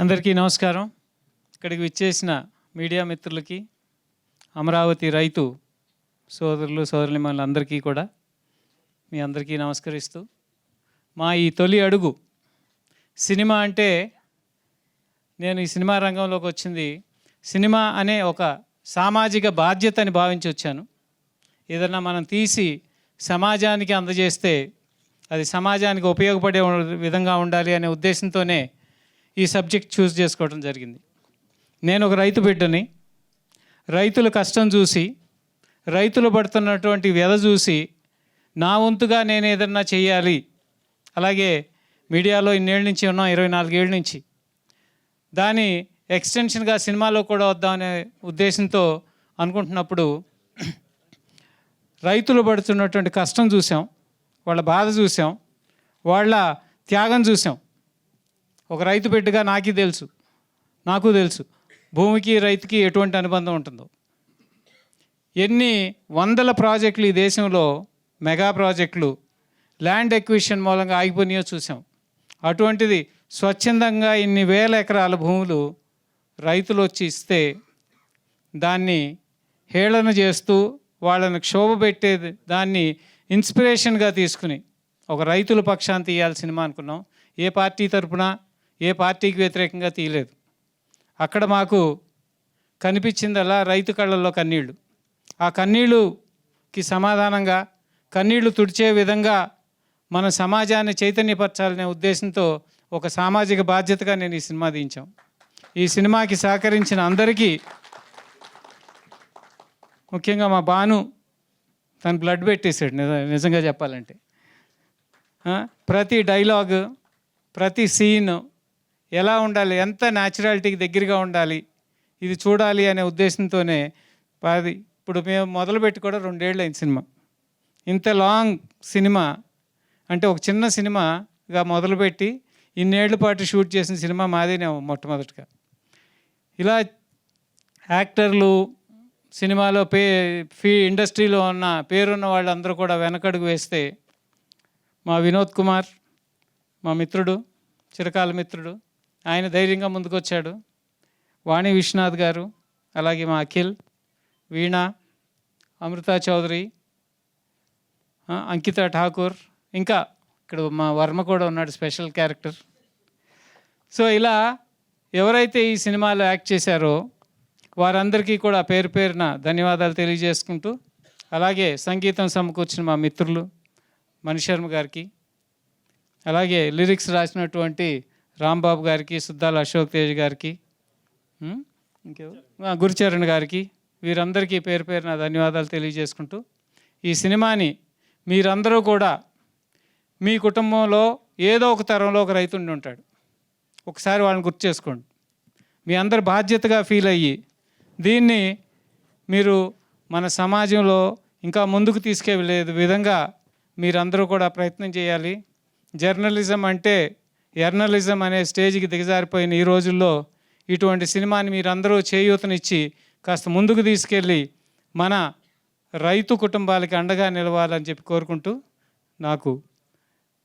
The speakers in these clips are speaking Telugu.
అందరికీ నమస్కారం. ఇక్కడికి విచ్చేసిన మీడియా మిత్రులకి, అమరావతి రైతు సోదరులు సోదరులమ్మలందరికీ కూడా మీ అందరికీ నమస్కరిస్తూ, మా ఈ తొలి అడుగు సినిమా అంటే, నేను ఈ సినిమా రంగంలోకి వచ్చింది సినిమా అనే ఒక సామాజిక బాధ్యతని భావించి వచ్చాను. ఏదన్నా మనం తీసి సమాజానికి అందజేస్తే అది సమాజానికి ఉపయోగపడే విధంగా ఉండాలి అనే ఉద్దేశంతోనే ఈ సబ్జెక్ట్ చూస్ చేసుకోవడం జరిగింది. నేను ఒక రైతు బిడ్డని. రైతుల కష్టం చూసి, రైతులు పడుతున్నటువంటి వ్యధ చూసి, నా వంతుగా నేను ఏదన్నా చేయాలి. అలాగే మీడియాలో ఇన్నేళ్ళ నుంచి ఉన్నాం, 24 ఏళ్ళ నుంచి. దాని ఎక్స్టెన్షన్గా సినిమాలో కూడా వద్దామనే ఉద్దేశంతో అనుకుంటున్నప్పుడు రైతులు పడుతున్నటువంటి కష్టం చూసాం, వాళ్ళ బాధ చూసాం, వాళ్ళ త్యాగం చూసాం. ఒక రైతు బిడ్డగా నాకు తెలుసు భూమికి రైతుకి ఎటువంటి అనుబంధం ఉంటుందో. ఎన్ని వందల ప్రాజెక్టులు ఈ దేశంలో, మెగా ప్రాజెక్టులు ల్యాండ్ ఎక్విజిషన్ మూలంగా ఆగిపోయినాయో చూసాం. అటువంటిది స్వచ్ఛందంగా ఇన్ని వేల ఎకరాల భూములు రైతులు వచ్చి ఇస్తే దాన్ని హేళన చేస్తూ వాళ్ళని క్షోభ పెట్టేది, దాన్ని ఇన్స్పిరేషన్గా తీసుకుని ఒక రైతుల పక్షాన్ని తీయాలి సినిమా అనుకున్నాం. ఏ పార్టీ తరపున, ఏ పార్టీకి వ్యతిరేకంగా తీయలేదు. అక్కడ మాకు కనిపించిందల్లా రైతు కళ్ళల్లో కన్నీళ్ళు. ఆ కన్నీళ్ళుకి సమాధానంగా, కన్నీళ్లు తుడిచే విధంగా మన సమాజాన్ని చైతన్యపరచాలనే ఉద్దేశంతో ఒక సామాజిక బాధ్యతగా నేను ఈ సినిమా తీయించాం. ఈ సినిమాకి సహకరించిన అందరికీ, ముఖ్యంగా మా బాను, తను బ్లడ్ పెట్టేశాడు నిజంగా చెప్పాలంటే. ప్రతి డైలాగు, ప్రతి సీన్ ఎలా ఉండాలి, ఎంత న్యాచురాలిటీకి దగ్గరగా ఉండాలి, ఇది చూడాలి అనే ఉద్దేశంతోనే ఇప్పుడు మేము మొదలుపెట్టి కూడా 2 ఏళ్ళు అయింది సినిమా. ఇంత లాంగ్ సినిమా అంటే, ఒక చిన్న సినిమాగా మొదలుపెట్టి ఇన్నేళ్ల పాటు షూట్ చేసిన సినిమా మాదేనే మొట్టమొదటిగా. ఇలా యాక్టర్లు, సినిమాలో ఇండస్ట్రీలో ఉన్న పేరున్న వాళ్ళందరూ కూడా వెనకడుగు వేస్తే, మా వినోద్ కుమార్, మా మిత్రుడు, చిరకాల మిత్రుడు, ఆయన ధైర్యంగా ముందుకొచ్చాడు. వాణి విశ్వనాథ్ గారు, అలాగే మా అఖిల్, వీణ, అమృతా చౌదరి, అంకిత ఠాకూర్, ఇంకా ఇక్కడ మా వర్మ కూడా ఉన్నాడు, స్పెషల్ క్యారెక్టర్. సో ఇలా ఎవరైతే ఈ సినిమాలో యాక్ట్ చేశారో వారందరికీ కూడా పేరు పేరున ధన్యవాదాలు తెలియజేసుకుంటూ, అలాగే సంగీతం సమకూర్చిన మా మిత్రులు మణిశర్మ గారికి, అలాగే లిరిక్స్ రాసినటువంటి రాంబాబు గారికి, సుద్దాల అశోక్ తేజ్ గారికి, గురుచరణ్ గారికి, వీరందరికీ పేరు పేరున ధన్యవాదాలు తెలియజేసుకుంటూ, ఈ సినిమాని మీరందరూ కూడా మీ కుటుంబంలో ఏదో ఒక తరంలో ఒక రైతు ఉండి ఉంటాడు. ఒకసారి వాళ్ళని గుర్తు చేసుకోండి. మీ అందరు బాధ్యతగా ఫీల్ అయ్యి దీన్ని మీరు మన సమాజంలో ఇంకా ముందుకు తీసుకెళ్ళే విధంగా మీరందరూ కూడా ప్రయత్నం చేయాలి. జర్నలిజం అంటే ఎర్నలిజం అనే స్టేజ్కి దిగజారిపోయిన ఈ రోజుల్లో ఇటువంటి సినిమాని మీరందరూ చేయూతనిచ్చి కాస్త ముందుకు తీసుకెళ్ళి మన రైతు కుటుంబాలకి అండగా నిలవాలని చెప్పి కోరుకుంటూ, నాకు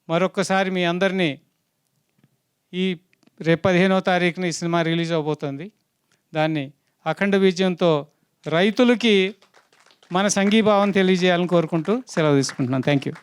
మరొక్కసారి మీ అందరినీ రేపు 15వ తారీఖున ఈ సినిమా రిలీజ్ అవబోతుంది. దాన్ని అఖండ విజయంతో రైతులకి మన సంఘీభావం తెలియజేయాలని కోరుకుంటూ సెలవు తీసుకుంటున్నాను. Thank you.